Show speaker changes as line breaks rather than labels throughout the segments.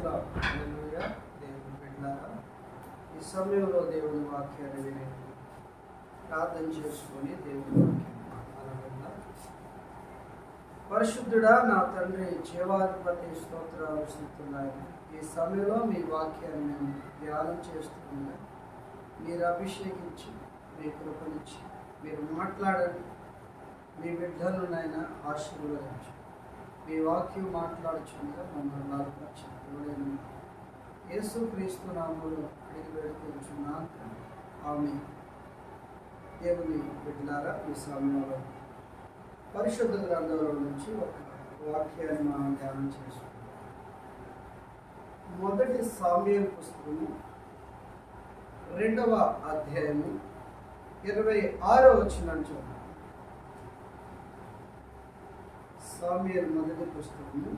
Lord. హల్లెలూయా. దేవుని బిడ్డలారా, ఈ సమయంలో దేవుని వాక్యాన్ని విని ప్రార్థన చేసుకొని దేవుని వాక్యాన్ని ఆలకిద్దాం. పరిశుద్ధుడా నా తండ్రి, జీవాధిపతి, స్తోత్రాలు స్తుతున్నాయి. ఈ సమయంలో మీ వాక్యాన్ని మేము ధ్యానం చేస్తున్నాం. మీరు అభిషేకించి, మీ కృపనిచ్చి, మీరు మాట్లాడండి. మీ బిడ్డలనైనా ఆశీర్వదించు. మీ వాక్యం మాట్లాడుచుండగా మమ్మల్ని బలపరచండి. యేసుక్రీస్తు నామములో అడిగి వేడుకొంచున్నాను. ఆమేన్. దేవుని బిడ్డలారా, ఈ సమయంలో పరిశుద్ధ గ్రంథంలో నుంచి ఒక వాక్యాన్ని మనం ధ్యానం చేసుకుంటాం. మొదటి సామ్యూయేలు పుస్తకము 2వ అధ్యాయము 26వ వచనం చూద్దాం. సామ్యూయేలు మొదటి పుస్తకము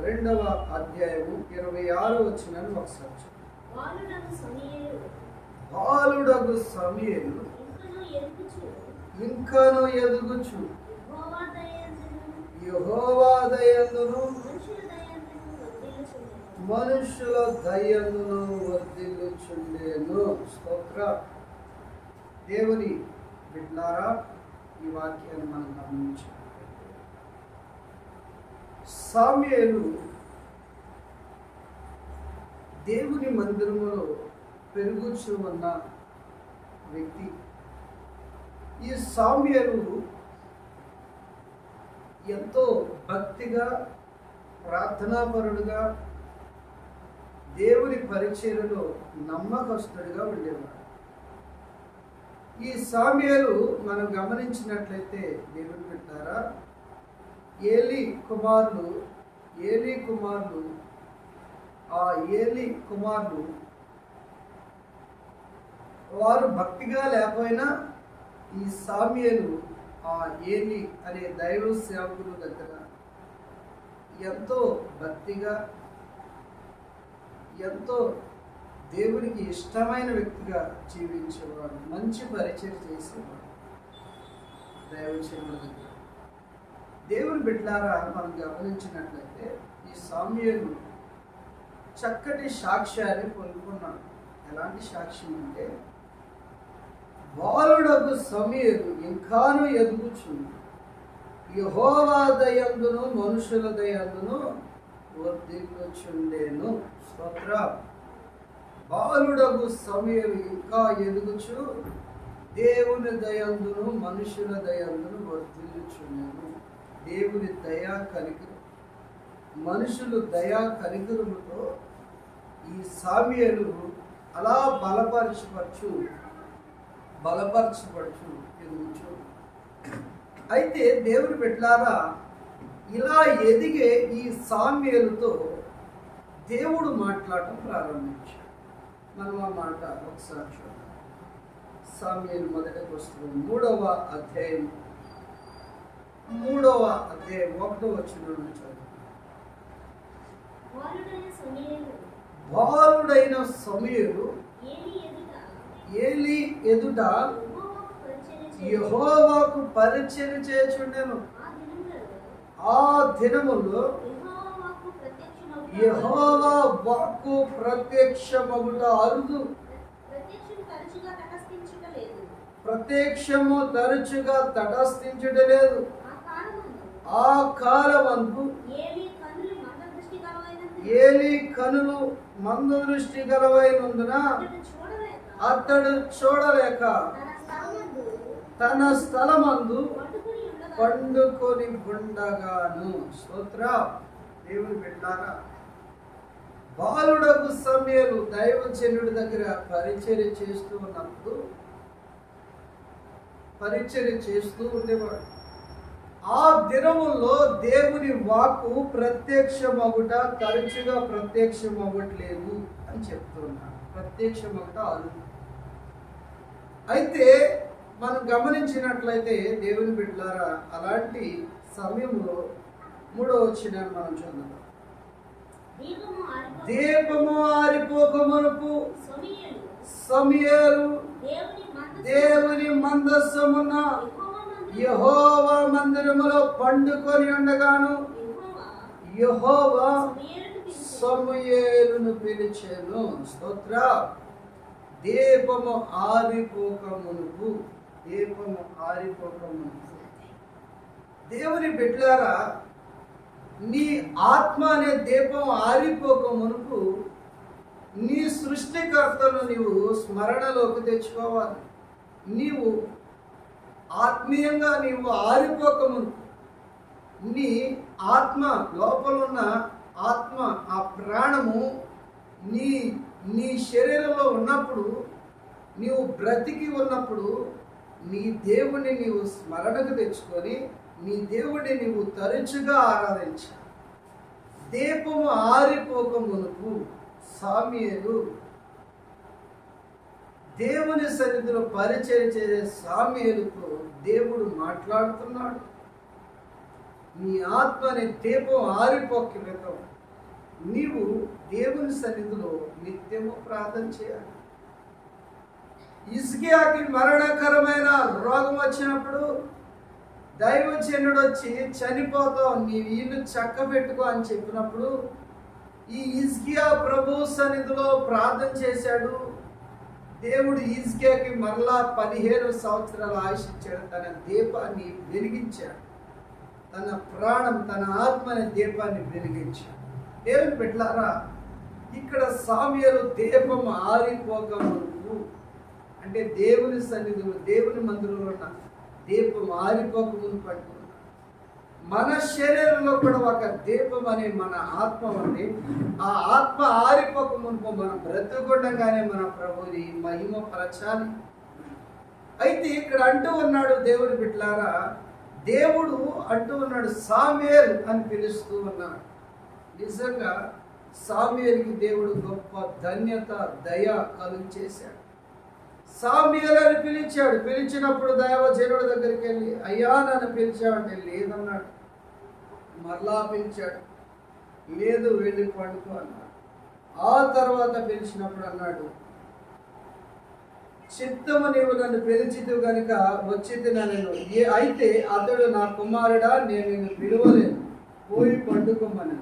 2వ అధ్యాయము 26వ వచనాన్ని ఒకసారి చూద్దాం. బాలుడగు సమూయేలు ఇంకను ఎదుగుచు యెహోవా దయందును మనుషుల దయందును వర్ధిల్లుచుండెను. స్తోత్రం. దేవుని బిడ్డలారా, ఈ వాక్యాన్ని మనం గమనించాలి. సమూయేలు దేవుని మందిరములో పెరుగుచు ఉన్న వ్యక్తి. ఈ సమూయేలు ఎంతో భక్తిగా, ప్రార్థనాపరుడుగా, దేవుని పరిచర్యలో నమ్మకస్తుడిగా ఉండేవాడు. ఈ సమూయేలు మనం గమనించినట్లయితే దేవుని బిడ్డలారా, ఏలీ కుమారులు వారు భక్తిగా లేకపోయినా ఈ సమూయేలు ఆ ఏలీ అనే దైవ సేవకుల దగ్గర ఎంతో భక్తిగా, ఎంతో దేవునికి ఇష్టమైన వ్యక్తిగా జీవించేవాడు. మంచి పరిచయం చేసేవాడు దైవజనుల దగ్గర. దేవుని బిడ్డలారా, మనం గమనించినట్లయితే ఈ సమూయేలు చక్కటి సాక్ష్యాన్ని పొందుకున్నాడు. ఎలాంటి సాక్ష్యం అంటే, బాలుడగు సమూయేలు ఇంకాను ఎదుగుచు యెహోవా దయందును మనుషుల దయందును వర్ధిల్లుచుండెను. స్తోత్రం. బాలుడగు సమూయేలు ఇంకా ఎదుగుచు దేవుని దయందును మనుషుల దయందును వర్ధిల్లుచుండెను. దేవుని దయా కనికరం, మనుషులు దయా కనికరముతో ఈ సమూయేలు అలా బలపరచబడుచు ఎదుగుచు. అయితే దేవుని బిడ్డలారా, ఇలా ఎదిగే ఈ సమూయేలుతో దేవుడు మాట్లాడటం ప్రారంభించాడు. మనం ఆ మాట ఒకసారి చూద్దాం. సమూయేలు మొదటి పుస్తకం 3వ అధ్యాయం 1వ వచనం నుంచి బాలుడైన సమూయేలు ఏలీ ఎదుట యెహోవాకు పరిచర్య చేయుచుండెను. ఆ దినములో యెహోవా వాక్కు ప్రత్యక్షమగుట అరుదు. ప్రత్యక్షము తరచుగా తటస్థించటలేదు. ఆ కాలమందు ఏలీ కనులు మందదృష్టి గలవైనందున అతడు చూడలేక తన స్థలమందు పండుకొని ఉండగాను. స్తోత్రం. దేవుని బిడ్డలారా, బాలుడగు సమూయేలు దైవజనుడి దగ్గర పరిచర్య చేస్తూ ఉండేవాడు. ఆ దినముల్లో దేవుని వాక్కు ప్రత్యక్షమగుట తరచుగా ప్రత్యక్షమవ్వట్లేదు అని చెప్తున్నాడు. ప్రత్యక్షమగుట అరుదు. అయితే మనం గమనించినట్లయితే దేవుని బిడ్డలారా, అలాంటి సమయంలో 3వ వచనాన్ని మనం చదువుదాం. దీపము ఆరిపోకమునుపు సమూయేలు దేవుని మందస్సమున యెహోవా మందిరములో పండుకొని ఉండగాను యెహోవా సమూయేలును పిలిచెను. స్తోత్ర. దీపము ఆరిపోకమునుపు, దీపము ఆరిపోకమునుపు. దేవుని బిడ్డలారా, నీ ఆత్మ అనే దీపం ఆరిపోక మునుపు నీ సృష్టికర్తను నీవు స్మరణలోకి తెచ్చుకోవాలి. నీవు ఆత్మీయంగా నీవు ఆరిపోక మునుపు నీ ఆత్మ లోపలున్న ఆత్మ, ఆ ప్రాణము నీ నీ శరీరంలో ఉన్నప్పుడు, నీవు బ్రతికి ఉన్నప్పుడు నీ దేవుణ్ణి నీవు స్మరణకు తెచ్చుకొని నీ దేవుడిని నీవు తరచుగా ఆరాధించాలి. దీపము ఆరిపోక మునుపు సామ్యేలు దేవుని సన్నిధిలో పరిచయం చేసే సామ్యేలుతో దేవుడు మాట్లాడుతున్నాడు. నీ ఆత్మని దీపం ఆరిపోక క్రితం నీవు దేవుని సన్నిధిలో నిత్యము ప్రార్థన చేయాలి. హిజ్కియాకి మరణకరమైన రోగం వచ్చినప్పుడు దైవజనుడు వచ్చి చనిపోతావు, నీ ఇల్లు చక్క పెట్టుకో అని చెప్పినప్పుడు ఈ హిజ్కియా ప్రభు సన్నిధిలో ప్రార్థన చేశాడు. దేవుడు హిజ్కియాకి మరలా 15 సంవత్సరాల ఆయుష్ ఇచ్చాడు. తన దీపాన్ని వెలిగించాడు. తన ప్రాణం, తన ఆత్మ అనే దీపాన్ని వెలిగించాడు. దేవుని బిడ్డలారా, ఇక్కడ సామ్యలు దీపం ఆరిపోక మునుపు అంటే దేవుని సన్నిధిలో, దేవుని మందిరంలో ఉన్న దీపం ఆరిపోక మునుపు అంటున్నాడు. మన శరీరంలో కూడా ఒక దీపం అనే మన ఆత్మ ఉంది. ఆ ఆత్మ ఆరిపోక మునుపు మనం బ్రతుకుండగానే మన ప్రభుని మహిమ పరచాలి. అయితే ఇక్కడ అంటూ ఉన్నాడు దేవుని బిడ్డలారా, దేవుడు అంటూ ఉన్నాడు సామ్యేల్ అని పిలుస్తూ ఉన్నాడు. నిజంగా సామ్యేలుకి దేవుడు గొప్ప ధన్యత, దయ కలుగు చేశాడు. సామ్యేలు అని పిలిచాడు. పిలిచినప్పుడు దైవజనుడి దగ్గరికి వెళ్ళి, అయ్యా నన్ను పిలిచావంటే లేదన్నాడు. మరలా పిలిచాడు, లేదు వెళ్ళి పండుకో అన్నాడు. ఆ తర్వాత పిలిచినప్పుడు అన్నాడు, చిత్తము నీవు నన్ను పిలిచితివి కనుక వచ్చితి నేను. అయితే అతడు, నా కుమారుడా నేను నిన్ను పిలువలేను, పోయి పండుకోమని.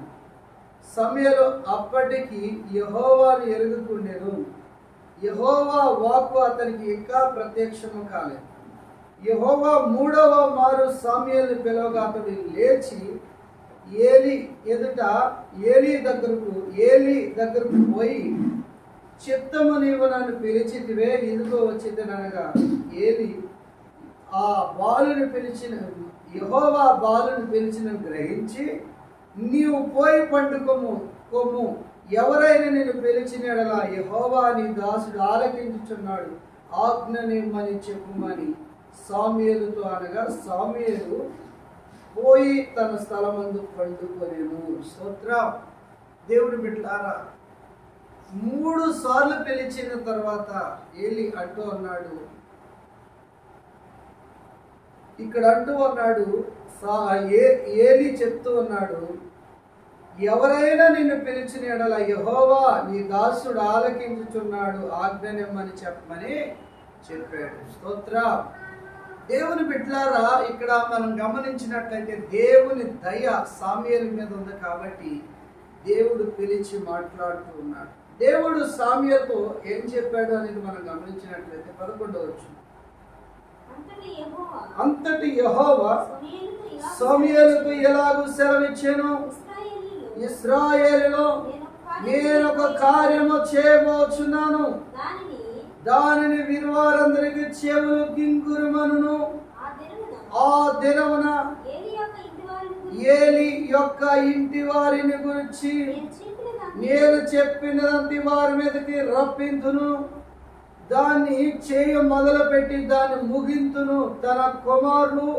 సమయంలో అప్పటికి యెహోవాను ఎరుగుకుండెను. యెహోవా వాక్కు అతనికి ఇంకా ప్రత్యక్షము కాలేదు. యెహోవా 3వ మారు సమూయేలును పిలవగా అతడు లేచి ఏలీ దగ్గరకు పోయి, చిత్తము నీవు నన్ను పిలిచితివే, ఇదిగో వచ్చిదనగా ఏలీ ఆ బాలుని పిలిచిన, యెహోవా బాలుని పిలిచిన గ్రహించి, నీవు పోయి పండుకొమ్ము, ఎవరైనా నేను పిలిచిన యెడల యెహోవా నీ దాసుడు ఆలకించుచున్నాడు, ఆజ్ఞనిమ్మని చెప్పుమని సామ్యేలుతో అనగా, సామ్యేలు పోయి తన స్థలమందు పండుకొనేను. స్తోత్రం. దేవుని బిడ్డలారా, 3 సార్లు పిలిచిన తర్వాత ఏలీ అంటూ అన్నాడు, ఇక్కడ అంటూ ఉన్నాడు, ఏలీ చెప్తూ ఉన్నాడు, ఎవరైనా నిన్ను పిలిచిన యెడల యెహోవా నీ దాసుడు ఆలకించుచున్నాడు, ఆజ్ఞనిమ్మని చెప్పమని చెప్పాడు. స్తోత్రం. దేవుని బిడ్డలారా, ఇక్కడ మనం గమనించినట్లయితే దేవుని దయ సామ్యేలు మీద ఉంది కాబట్టి దేవుడు పిలిచి మాట్లాడుతూ ఉన్నాడు. దేవుడు సామ్యేలుతో ఏం చెప్పాడు అనేది మనం గమనించినట్లయితే 11వ వచనం, అంతటి యెహోవా సామ్యేలుకు ఎలాగూ సెలవిచ్చెను, ఇశ్రాయేలులో నేనొక కార్యము చేయబోచున్నాను, దానిని వినువారందరికి చెవులు గింగురుమనును. ఆ దినమున ఏలీ యొక్క ఇంటి వారిని గురించి నేను చెప్పినదంతి వారి మీదకి రప్పింతును, దాన్ని చేయ మొదలుపెట్టి దాన్ని ముగింతును. తన కుమారులు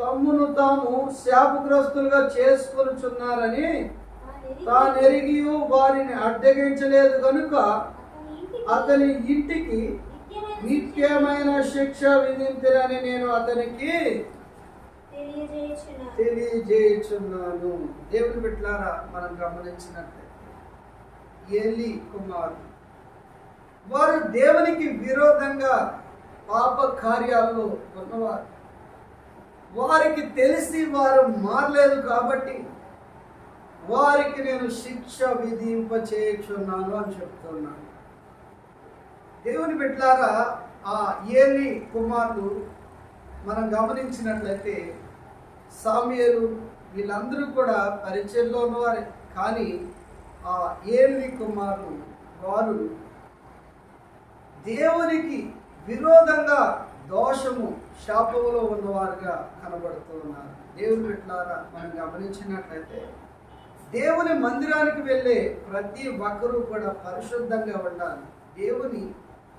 తమ్మును తాము శాపగ్రస్తులుగా చేసుకొనుచున్నారని తానెరిగి వారిని అడ్డగించలేదు కనుక అతని ఇంటికి నిత్యమైన శిక్ష విధించరని నేను అతనికి తెలియజేయుచున్నాను. దేవుని బిడ్డలారా, మనం గమనించినట్లయితే ఏలీ కుమారుడు వారు దేవునికి విరోధంగా పాప కార్యాల్లో ఉన్నవారు. వారికి తెలిసి వారు మారలేదు కాబట్టి వారికి నేను శిక్ష విధింపచేయుచున్నాను అని చెప్తున్నాను. దేవుని బిడ్డలారా, ఆ ఏలీ కుమారులు మనం గమనించినట్లయితే సామ్యూయేలు వీళ్ళందరూ కూడా పరిచయంలో ఉన్నవారే. కానీ ఆ ఏలీ కుమారులు వారు దేవునికి విరోధంగా దోషము శాపములో ఉన్నవారుగా కనబడుతూ ఉన్నారు. దేవుని బిడ్డలారా, మనం గమనించినట్లయితే దేవుని మందిరానికి వెళ్ళే ప్రతి ఒక్కరూ కూడా పరిశుద్ధంగా ఉండాలి, దేవుని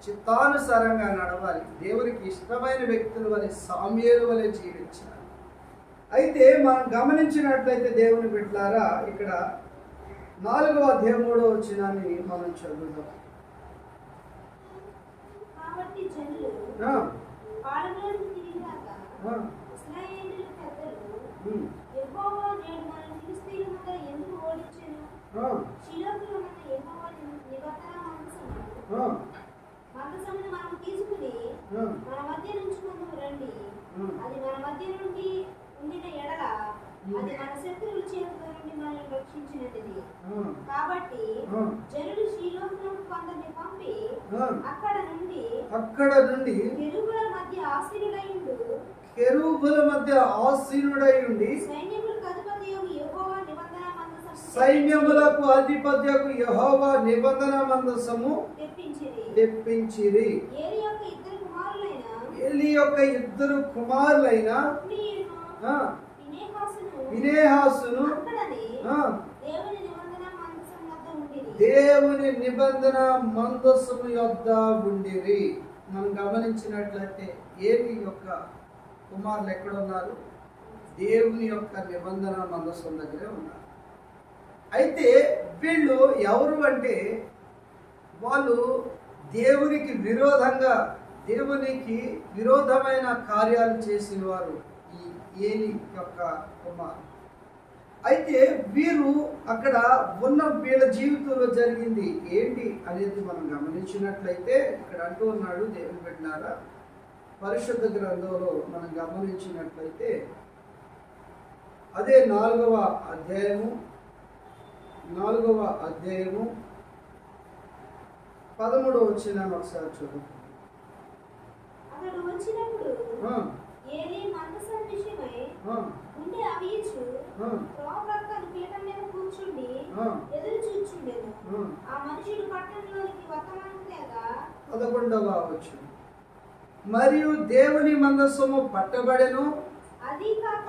చిత్తానుసారంగా నడవాలి, దేవునికి ఇష్టమైన వ్యక్తుల వలె సామ్యూయేలు వలె జీవించాలి. అయితే మనం గమనించినట్లయితే దేవుని బిడ్డలారా, ఇక్కడ 4వ అధ్యాయం 3వ వచనాన్ని మనం చదువుదాం.
కాబట్టి జనులు పాడగలను తిరిగాక ఇశ్రాయేలీయుల పెద్దలు యెహోవా నేడు మన ఫిలిష్తీయుల మీద ఎందుకు ఓడించెను? షిలోహులో మన యెహోవా నిబంధన మందసమును మనం తీసుకుని మన మధ్య నుంచుకుందుము రండి. అది మన మధ్య నుండి ఉండిన ఎడల అది మన శత్రువుల చేతుల నుండి మనల్ని రక్షించినది. కాబట్టి జనులు షిలోహులో కొందరిని పంపి అక్కడ నుండి
కెరూబుల మధ్య ఆసీనుడై సైన్యములకు అధిపత్యకు యెహోవా నిబంధన మందసము తెప్పించిరి. ఏలీ యొక్క ఇద్దరు కుమారులైన ఫీనెహాసును దేవుని నిబంధన మందసము యొద్ద ఉండిరి. మనం గమనించినట్లయితే ఏలీ యొక్క కుమారులు ఎక్కడ ఉన్నారు? దేవుని యొక్క నిబంధన మందసం దగ్గరే ఉన్నారు. అయితే వీళ్ళు ఎవరు అంటే, వాళ్ళు దేవునికి విరోధంగా, దేవునికి విరోధమైన కార్యాలు చేసిన వారు ఈ ఏలీ యొక్క కుమారులు. అయితే వీరు అక్కడ ఉన్న వీళ్ళ జీవితంలో జరిగింది ఏంటి అనేది మనం గమనించినట్లయితే ఇక్కడ అంటూ ఉన్నాడు దేవుని బిడ్డలారా, పరిశుద్ధ గ్రంథంలో మనం గమనించినట్లయితే అదే 4వ అధ్యాయము 13వ వచనాన్ని ఒకసారి చూద్దాం.
అతడు వచ్చినప్పుడు ఏలీ మందసం విషయమై ఉండే అవియచు త్రోవప్రక్కన పీఠం మీద కూర్చుండి ఎదురు చూచుండెను. ఆ మనుషుడు పట్టణంలోనికి వర్తమానం తేగా
11వ వచనం, మరియు దేవుని మందసము పట్టబడెను,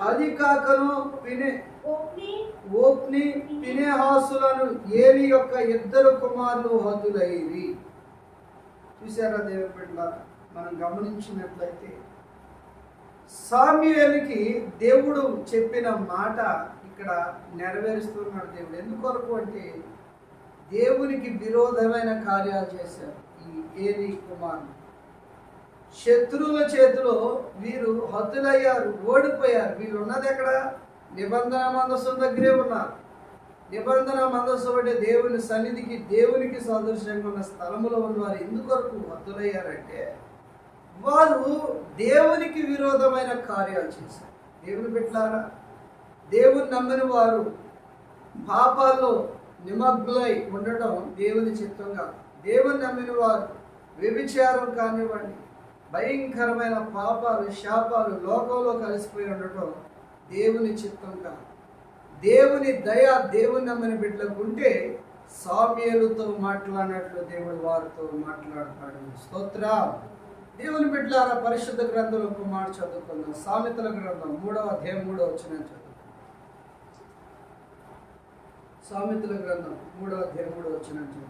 అది కాకను ఓప్ని ఫీనెహాసులను ఏలీ యొక్క ఇద్దరు కుమారులు హతులైరి. చూసారా దేవుని బిడ్డలారా, మనం గమనించినట్లయితే సామ్యూయేలుకి దేవుడు చెప్పిన మాట ఇక్కడ నెరవేరుస్తున్నాడు దేవుడు. ఎందుకొరకు అంటే దేవునికి విరోధమైన కార్యాలు చేశారు ఈ ఏలీ కుమారులు. శత్రువుల చేతిలో వీరు హతులయ్యారు, ఓడిపోయారు. వీళ్ళు ఉన్నది ఎక్కడ? నిబంధన మందసం దగ్గరే ఉన్నారు. నిబంధన మందసం అంటే దేవుని సన్నిధికి, దేవునికి సాదృశ్యంగా ఉన్న స్థలంలో ఉన్నవారు ఎందుకొరకు హతులయ్యారంటే వారు దేవునికి విరోధమైన కార్యాలు చేశారు. దేవుని బిడ్డలారా, దేవుని నమ్మని వారు పాపాల్లో నిమగ్నులై ఉండడం దేవుని చిత్తంగా, దేవుని నమ్మిన వారు వ్యభిచారం కానివ్వండి, భయంకరమైన పాపాలు, శాపాలు లోకంలో కలిసిపోయి ఉండటం దేవుని చిత్తంగా. దేవుని దయ దేవుని నమ్మని బిడ్డలకు ఉంటే సామ్యూయేలుతో మాట్లాడినట్లు దేవుడు వారితో మాట్లాడతాడు. స్తోత్రం. దేవుని బిడ్డలారా, పరిశుద్ధ గ్రంథంలో ఒక మాట చదువుకుందాం. సామెతల గ్రంథం 3వ అధ్యాయం 3వ వచనం చదువు. సామెతల గ్రంథం 3వ అధ్యాయం 3వ వచనం చదువు.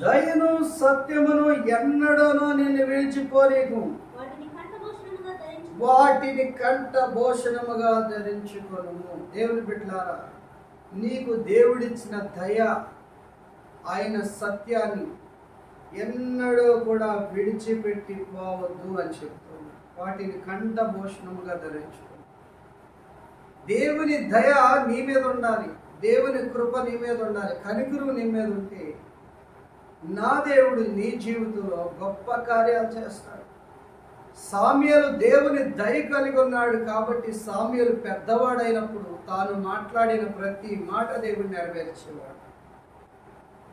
దయను సత్యమును ఎన్నడూను నిన్ను విడిచిపోలేకు, వాటిని కంఠభూషణముగా ధరించుకొనుము. దేవుని బిడ్డలారా, నీకు దేవుడిచ్చిన దయ, ఆయన సత్యాన్ని ఎన్నడూ కూడా విడిచిపెట్టి పోవద్దు అని చెప్తుంది. వాటిని కంఠభూషణముగా ధరించుకో. దేవుని దయ నీ మీద ఉండాలి, దేవుని కృప నీ మీద ఉండాలి, కనికరం నీ మీద ఉంటే నా దేవుడు నీ జీవితంలో గొప్ప కార్యాలు చేస్తాడు. సామ్యూయేలు దేవుని దయ కలిగి ఉన్నాడు కాబట్టి సామ్యూయేలు పెద్దవాడైనప్పుడు తాను మాట్లాడిన ప్రతి మాట దేవుడు నెరవేర్చేవాడు.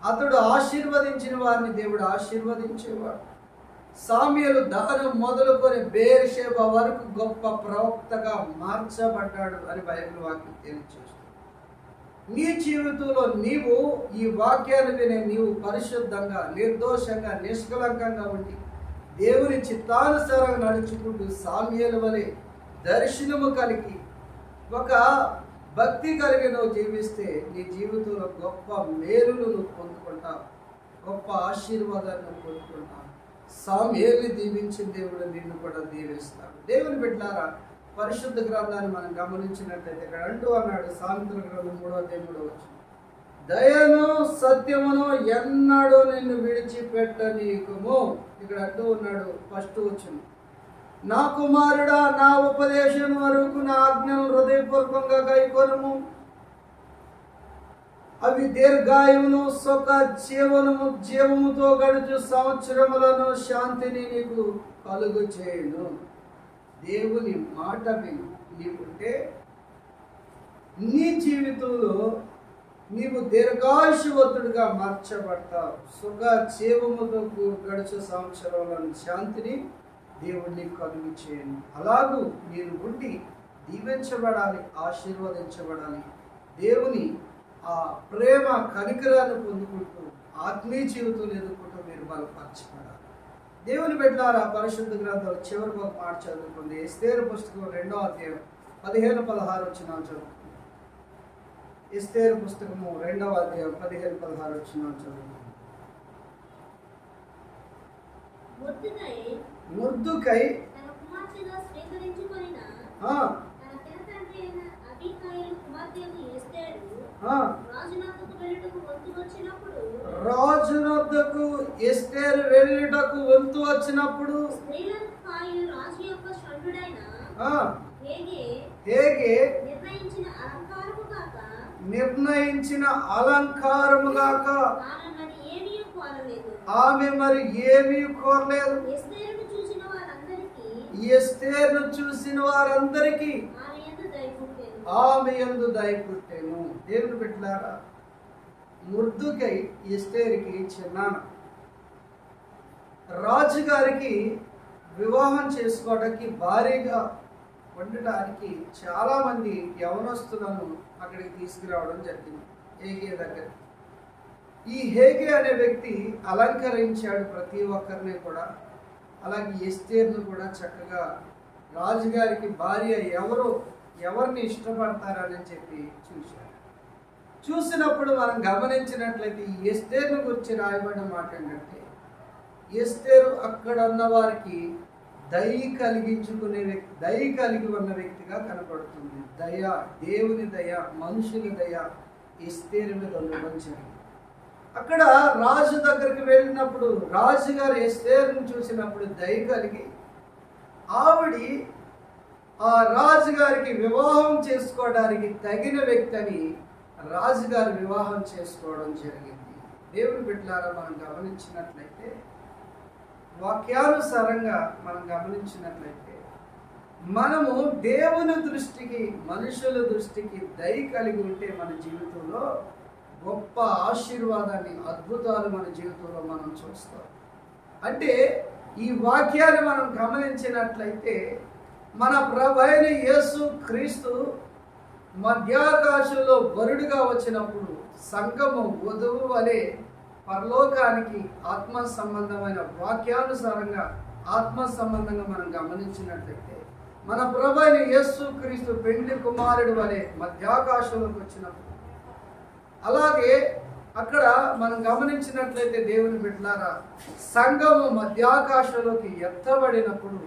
అతడు ఆశీర్వదించిన వారిని దేవుడు ఆశీర్వదించేవాడు. సామ్యూయేలు దానం మొదలుకొని బేర్షెబా వరకు గొప్ప ప్రవక్తగా మార్చబడ్డాడు అని బైబిల్ వాక్యం తెలియజేస్తుంది. నీ జీవితంలో నీవు ఈ వాక్యాన్ని వినే నీవు పరిశుద్ధంగా, నిర్దోషంగా, నిష్కలంకంగా ఉండి దేవుని చిత్తానుసారంగా నడుచుకుంటూ సామ్యూయేలు వలె దర్శనము కలిగి ఒక భక్తి కలిగి నువ్వు జీవిస్తే నీ జీవితంలో గొప్ప మేలులు నువ్వు పొందుకుంటావు, గొప్ప ఆశీర్వాదాన్ని నువ్వు పొందుకుంటావు. సామ్యూయేలుని దీవించిన దేవుడు నిన్ను కూడా దీవిస్తాడు. దేవుని బిడ్డలారా, పరిశుద్ధ గ్రంథాన్ని మనం గమనించినట్లయితే ఇక్కడ అంటూ అన్నాడు, సామెతల గ్రంథం 3:3 దయను సత్యమును ఎన్నడూ నిన్ను విడిచిపెట్టనీకుము. ఇక్కడ అంటూ ఉన్నాడు ఫస్ట్ వచనం, నా కుమారుడా నా ఉపదేశం వరకు నా ఆజ్ఞను హృదయపూర్వకంగా గైకొనుము, అవి దీర్ఘాయువును సుఖ జీవముతో గడుచు సంవత్సరములను శాంతిని నీకు కలుగు చేయును. దేవుని మాట విను. నీకుంటే నీ జీవితంలో నీవు దీర్ఘాయుష్యవంతుడిగా మార్చబడతావు. సుఖ జీవముతో గడుచు సంవత్సరాలను శాంతిని దేవుడిని కలుగు చేయను. అలాగూ నేను ఉండి దీవించబడాలి, ఆశీర్వదించబడాలి. దేవుని ఆ ప్రేమ కనికరాన్ని పొందుకుంటూ ఆత్మీయ జీవితం ఎదుర్కొంటూ మీరు బలపరచబడాలి. దేవుని బిడ్డలారా, పరిశుద్ధ గ్రంథంలో చివరికి ఒక మాట చదువుకుంది. ఎస్తేరు పుస్తకం 2వ అధ్యాయం 15-16 చదువుకుంది. ఎస్తేరు పుస్తకము 2వ అధ్యాయం 15-16 చదువుకుంది. ముర్దుకై
తన కుమార్తెగా స్వీకరించుకొనిన తన పినతండ్రి అయిన అబీగైలు కుమార్తెను ఎస్తేరు
రాజు వద్దకు ఎస్తేరు వెళ్ళుటకు వంతు వచ్చినప్పుడు హేగే నిర్ణయించిన అలంకారము గాక ఆమె మరి ఏమీ కోరలేదు. ఎస్తేరును చూసిన వారందరికీ ఆమె యందు దయ పుట్టెను. దేవుని బిడ్డలారా, ముర్దుకై ఎస్తేరుకి చిన్నాన. రాజుగారికి వివాహం చేసుకోవడానికి భారీగా వండటానికి చాలా మంది యవనస్తులను అక్కడికి తీసుకురావడం జరిగింది హేగే దగ్గర. ఈ హేగే అనే వ్యక్తి అలంకరించాడు ప్రతి ఒక్కరిని కూడా. అలాగే ఎస్తేరును కూడా చక్కగా రాజుగారికి భార్య ఎవరిని ఇష్టపడతారని చెప్పి చూశారు. చూసినప్పుడు మనం గమనించినట్లయితే ఈ ఎస్తేరును గురించి రాయబడిన మాట ఏంటంటే, ఎస్తేరు అక్కడ ఉన్న వారికి దయ కలిగించుకునే వ్యక్తి, దయ కలిగి ఉన్న వ్యక్తిగా కనపడుతుంది. దయ, దేవుని దయ, మనుషుల దయ ఎస్తేరు మీద ఉండడం జరిగింది. అక్కడ రాజు దగ్గరికి వెళ్ళినప్పుడు రాజుగారు ఎస్తేరును చూసినప్పుడు దయ కలిగి ఆవిడి ఆ రాజుగారికి వివాహం చేసుకోవడానికి తగిన వ్యక్తి అని రాజుగారు వివాహం చేసుకోవడం జరిగింది. దేవుని బిడ్డలారా, మనం గమనించినట్లయితే, వాక్యానుసారంగా మనం గమనించినట్లయితే, మనము దేవుని దృష్టికి, మనుషుల దృష్టికి దయ కలిగి ఉంటే మన జీవితంలో గొప్ప ఆశీర్వాదాన్ని, అద్భుతాలు మన జీవితంలో మనం చూస్తాం. అంటే ఈ వాక్యాన్ని మనం గమనించినట్లయితే, మన ప్రభువైన యేసు క్రీస్తు మధ్యాకాశంలో వరుడుగా వచ్చినప్పుడు సంఘము వధువు వలె పరలోకానికి ఆత్మ సంబంధమైన వాక్యానుసారంగా, ఆత్మ సంబంధంగా మనం గమనించినట్లయితే, మన ప్రభువైన యేసు క్రీస్తు పెండ్లి కుమారుడు వలె మధ్యాకాశంలోకి వచ్చినప్పుడు, అలాగే అక్కడ మనం గమనించినట్లయితే దేవుని బిడ్డలారా, సంఘము మధ్యాకాశంలోకి ఎత్తబడినప్పుడు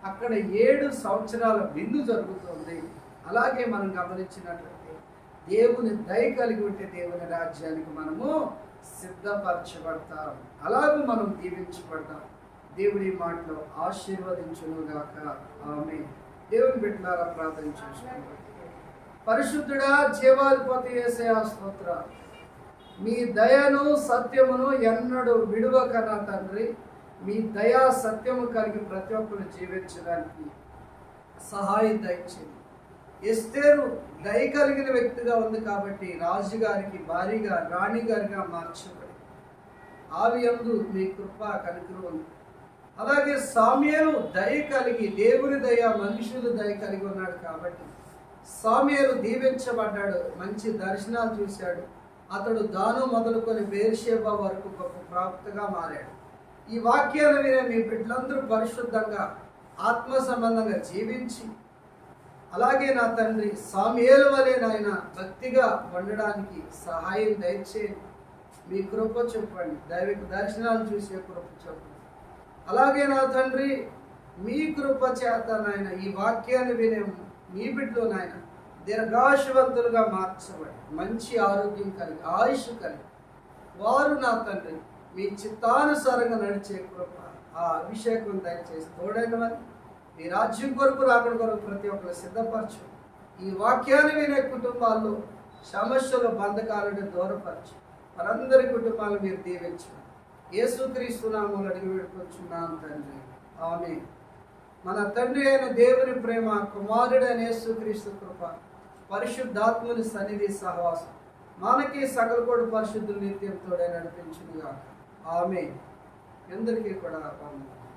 అక్కడ 7 సంవత్సరాల విందు జరుగుతుంది. అలాగే మనం గమనించినట్లయితే దేవుని దయ కలిగి ఉంటే దేవుని రాజ్యానికి మనము సిద్ధపరచబడతాం. అలాగే మనం దీవించబడతాం. దేవుడి మాటలో ఆశీర్వదించునుగాక. ఆమేన్. దేవుని బిడ్డలారా, ప్రార్థన చేసుకుందాం. పరిశుద్ధుడా, జీవాధిపతి యేసయ్యా, స్తోత్రాలు. మీ దయను సత్యమును ఎన్నడూ విడువక నా తండ్రి, మీ దయా సత్యము కలిగి ప్రతి ఒక్కరు జీవించడానికి సహాయం దయచేయండి. ఎస్తేరు దయ కలిగిన వ్యక్తిగా ఉంది కాబట్టి రాజుగారికి భారీగా రాణి గారిగా మార్చబడి ఆవి యందు మీ కృప కనికరం ఉంది. అలాగే సామ్యేలు దయ కలిగి దేవుని దయ మనుషులు దయ కలిగి ఉన్నాడు కాబట్టి సామ్యేలు దీవించబడ్డాడు, మంచి దర్శనాలు చూశాడు. అతడు దాను మొదలుకొని బేర్షేబా వరకు గొప్ప ప్రాప్తగా మారాడు. ఈ వాక్యాలు వినే మీ బిడ్డలందరూ పరిశుద్ధంగా ఆత్మ సంబంధంగా జీవించి అలాగే నా తండ్రి సామ్యేలు వలె నాయన భక్తిగా ఉండడానికి సహాయం దయచేయండి. మీ కృప చెప్పండి, దైవిక దర్శనాలు చూసే కృప చెప్పండి. అలాగే నా తండ్రి మీ కృప చేత నాయన ఈ వాక్యాన్ని వినే మీ బిడ్డలో నాయన దీర్ఘాయువంతులుగా మార్చబడి మంచి ఆరోగ్యం కలిగి ఆయుష్ కలిగి వారు నా తండ్రి మీ చిత్తానుసారంగా నడిచే కృప ఆ అభిషేకం దయచేసి తోడైనవని మీ రాజ్యం కొరకు రాకడ కొరకు ప్రతి ఒక్కరు సిద్ధపరచు. ఈ వాక్యాన్ని వినే కుటుంబాల్లో సమస్యలు బంధకాలను దూరపరచు. వారందరి కుటుంబాలు మీరు దీవించు. యేసుక్రీస్తు నామములో అడిగి వేడుకొంచున్నాను తండ్రి, ఆమేన్. మన తండ్రి అయిన దేవుని ప్రేమ, కుమారుడైన యేసుక్రీస్తు కృప, పరిశుద్ధాత్ముని సన్నిధి సహవాసం మనకి సకల కోటి పరిశుద్ధులు నిత్యం తోడే నడిపించునుగా. ఆమేన్. అందరికీ కూడా వందనాలు.